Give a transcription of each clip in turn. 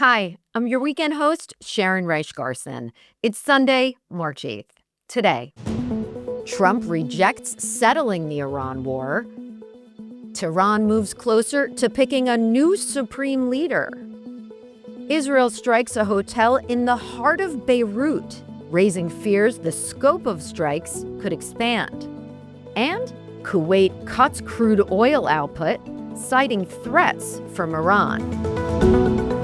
Hi, I'm your weekend host, Sharon Reich Garson. It's Sunday, March 8th. Today, Trump rejects settling the Iran war. Tehran moves closer to picking a new supreme leader. Israel strikes a hotel in the heart of Beirut, raising fears the scope of strikes could expand. And Kuwait cuts crude oil output, citing threats from Iran.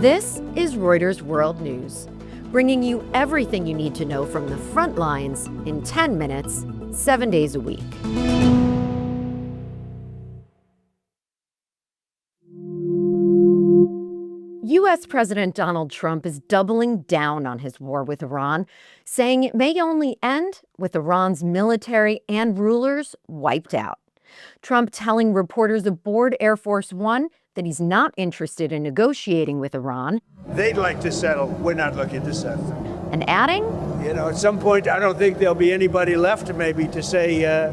This is Reuters World News, bringing you everything you need to know from the front lines in 10 minutes, 7 days a week. U.S. President Donald Trump is doubling down on his war with Iran, saying it may only end with Iran's military and rulers wiped out. Trump telling reporters aboard Air Force One that he's not interested in negotiating with Iran. They'd like to settle. We're not looking to settle. And adding, at some point, I don't think there'll be anybody left maybe to say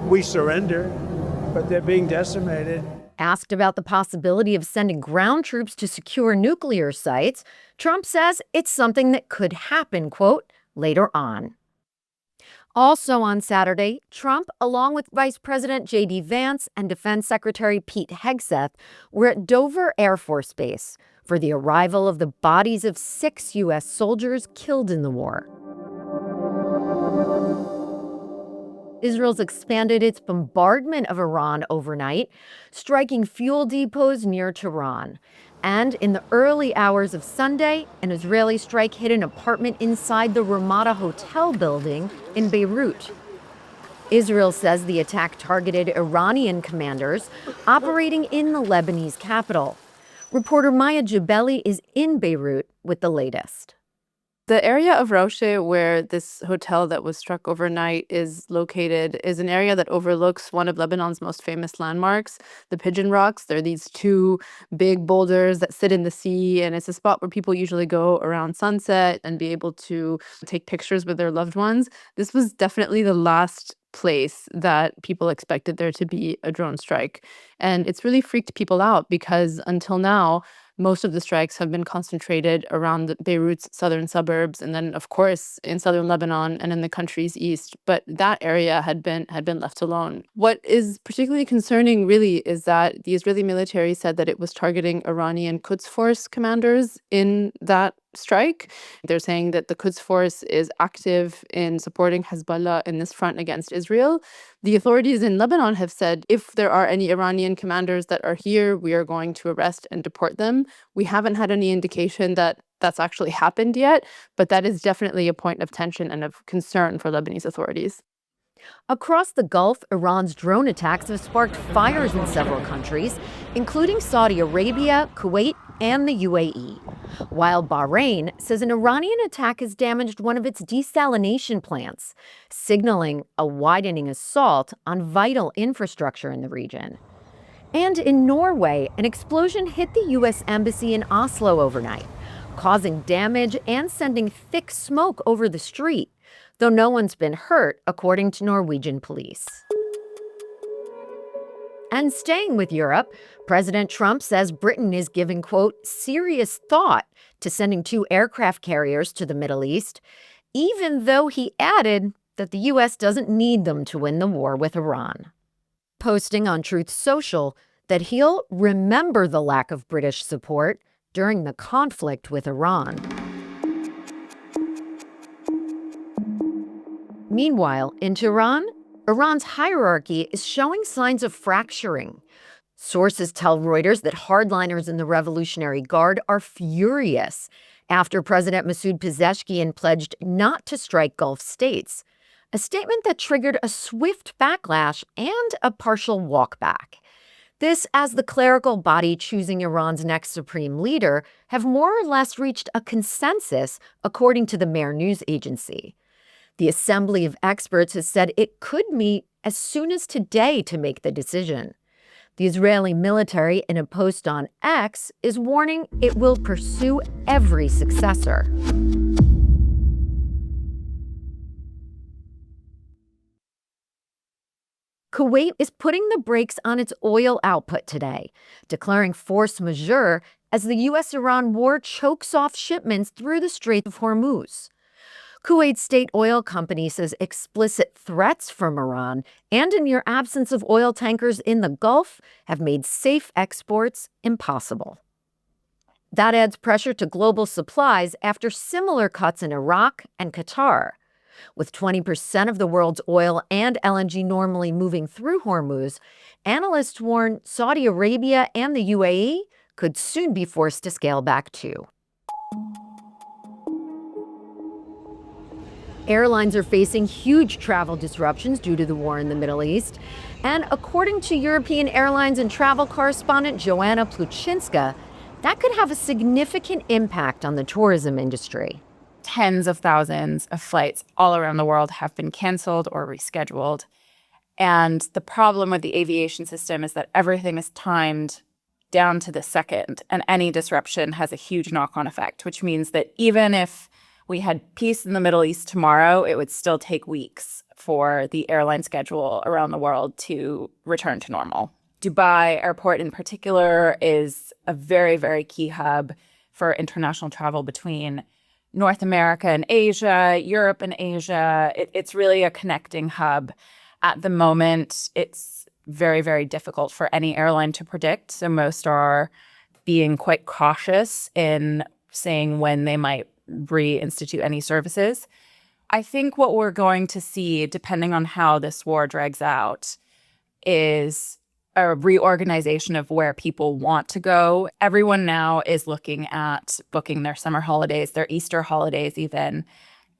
we surrender, but they're being decimated. Asked about the possibility of sending ground troops to secure nuclear sites, Trump says it's something that could happen, quote, later on. Also on Saturday, Trump, along with Vice President J.D. Vance and Defense Secretary Pete Hegseth, were at Dover Air Force Base for the arrival of the bodies of 6 U.S. soldiers killed in the war. Israel's expanded its bombardment of Iran overnight, striking fuel depots near Tehran. And in the early hours of Sunday, an Israeli strike hit an apartment inside the Ramada Hotel building in Beirut. Israel says the attack targeted Iranian commanders operating in the Lebanese capital. Reporter Maya Jebeli is in Beirut with the latest. The area of Roushe where this hotel that was struck overnight is located is an area that overlooks one of Lebanon's most famous landmarks, the Pigeon Rocks. There are these 2 big boulders that sit in the sea, and it's a spot where people usually go around sunset and be able to take pictures with their loved ones. This was definitely the last place that people expected there to be a drone strike. And it's really freaked people out because until now, most of the strikes have been concentrated around Beirut's southern suburbs and then, of course, in southern Lebanon and in the country's east. But that area had been left alone. What is particularly concerning, really, is that the Israeli military said that it was targeting Iranian Quds Force commanders in that strike. They're saying that the Quds Force is active in supporting Hezbollah in this front against Israel. The authorities in Lebanon have said if there are any Iranian commanders that are here, we are going to arrest and deport them. We haven't had any indication that that's actually happened yet, but that is definitely a point of tension and of concern for Lebanese authorities. Across the Gulf, Iran's drone attacks have sparked fires in several countries, including Saudi Arabia, Kuwait, and the UAE. While Bahrain says an Iranian attack has damaged one of its desalination plants, signaling a widening assault on vital infrastructure in the region. And in Norway, an explosion hit the U.S. Embassy in Oslo overnight, causing damage and sending thick smoke over the street, though no one's been hurt, according to Norwegian police. And staying with Europe, President Trump says Britain is giving, quote, serious thought to sending 2 aircraft carriers to the Middle East, even though he added that the U.S. doesn't need them to win the war with Iran. Posting on Truth Social that he'll remember the lack of British support during the conflict with Iran. Meanwhile, in Tehran, Iran's hierarchy is showing signs of fracturing. Sources tell Reuters that hardliners in the Revolutionary Guard are furious after President Masoud Pezeshkian pledged not to strike Gulf states, a statement that triggered a swift backlash and a partial walkback. This as the clerical body choosing Iran's next supreme leader have more or less reached a consensus, according to the Mehr news agency. The Assembly of Experts has said it could meet as soon as today to make the decision. The Israeli military, in a post on X, is warning it will pursue every successor. Kuwait is putting the brakes on its oil output today, declaring force majeure as the U.S.-Iran war chokes off shipments through the Strait of Hormuz. Kuwait State Oil Company says explicit threats from Iran and a near absence of oil tankers in the Gulf have made safe exports impossible. That adds pressure to global supplies after similar cuts in Iraq and Qatar. With 20% of the world's oil and LNG normally moving through Hormuz, analysts warn Saudi Arabia and the UAE could soon be forced to scale back too. Airlines are facing huge travel disruptions due to the war in the Middle East. And according to European airlines and travel correspondent Joanna Pluchinska, that could have a significant impact on the tourism industry. Tens of thousands of flights all around the world have been canceled or rescheduled. And the problem with the aviation system is that everything is timed down to the second, and any disruption has a huge knock-on effect, which means that even if we had peace in the Middle East tomorrow, it would still take weeks for the airline schedule around the world to return to normal. Dubai Airport in particular is a very, very key hub for international travel between North America and Asia, Europe and Asia. It's really a connecting hub. At the moment, it's very, very difficult for any airline to predict. So most are being quite cautious in saying when they might reinstitute any services. I think what we're going to see, depending on how this war drags out, is a reorganization of where people want to go. Everyone now is looking at booking their summer holidays, their Easter holidays even.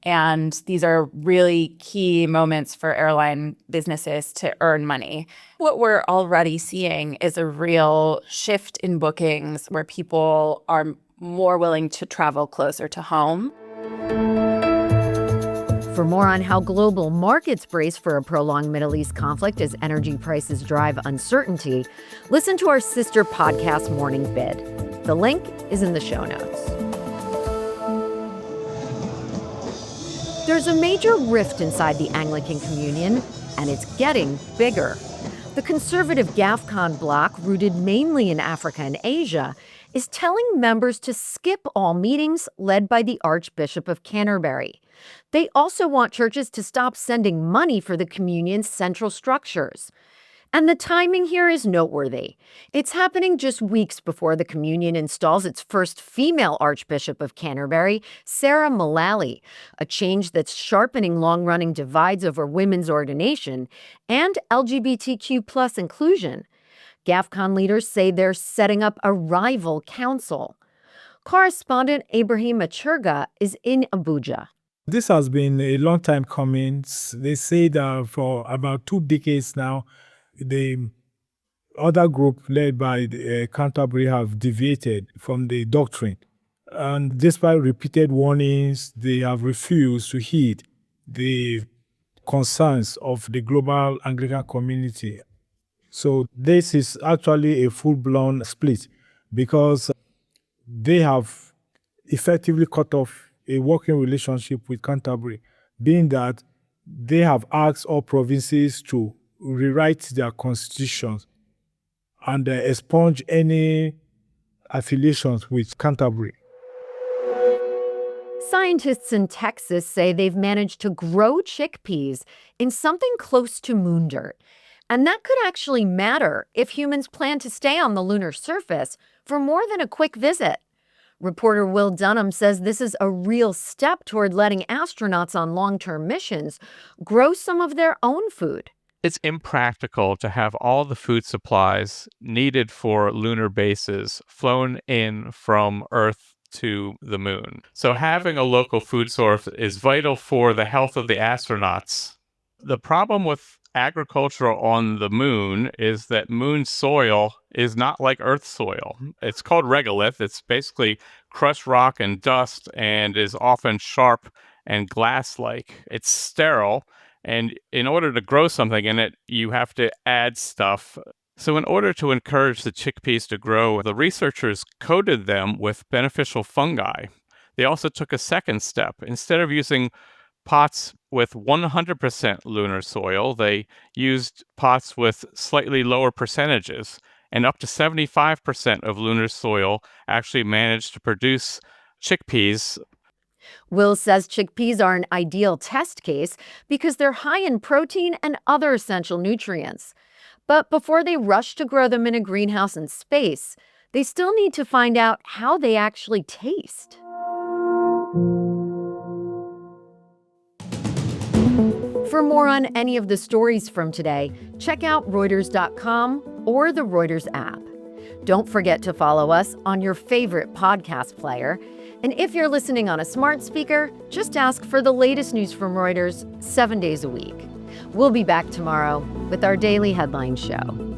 And these are really key moments for airline businesses to earn money. What we're already seeing is a real shift in bookings where people are more willing to travel closer to home. For more on how global markets brace for a prolonged Middle East conflict as energy prices drive uncertainty, listen to our sister podcast, Morning Bid. The link is in the show notes. There's a major rift inside the Anglican communion, and it's getting bigger. The conservative GAFCON bloc, rooted mainly in Africa and Asia, is telling members to skip all meetings led by the Archbishop of Canterbury. They also want churches to stop sending money for the communion's central structures. And the timing here is noteworthy. It's happening just weeks before the communion installs its first female Archbishop of Canterbury, Sarah Mullally, a change that's sharpening long-running divides over women's ordination and LGBTQ+ inclusion. GAFCON leaders say they're setting up a rival council. Correspondent Ibrahim Achurga is in Abuja. This has been a long time coming. They say that for about 2 decades now, the other group led by Canterbury have deviated from the doctrine. And despite repeated warnings, they have refused to heed the concerns of the global Anglican community. So this is actually a full-blown split because they have effectively cut off a working relationship with Canterbury, being that they have asked all provinces to rewrite their constitutions and expunge any affiliations with Canterbury. Scientists in Texas say they've managed to grow chickpeas in something close to moon dirt. And that could actually matter if humans plan to stay on the lunar surface for more than a quick visit. Reporter Will Dunham says this is a real step toward letting astronauts on long-term missions grow some of their own food. It's impractical to have all the food supplies needed for lunar bases flown in from Earth to the moon. So having a local food source is vital for the health of the astronauts. The problem with agriculture on the moon is that moon soil is not like Earth soil. It's called regolith. It's basically crushed rock and dust and is often sharp and glass-like. It's sterile, and in order to grow something in it, you have to add stuff. So in order to encourage the chickpeas to grow, the researchers coated them with beneficial fungi. They also took a second step. Instead of using pots with 100% lunar soil, they used pots with slightly lower percentages. And up to 75% of lunar soil actually managed to produce chickpeas. Will says chickpeas are an ideal test case because they're high in protein and other essential nutrients. But before they rush to grow them in a greenhouse in space, they still need to find out how they actually taste. For more on any of the stories from today, check out Reuters.com or the Reuters app. Don't forget to follow us on your favorite podcast player. And if you're listening on a smart speaker, just ask for the latest news from Reuters 7 days a week. We'll be back tomorrow with our daily headline show.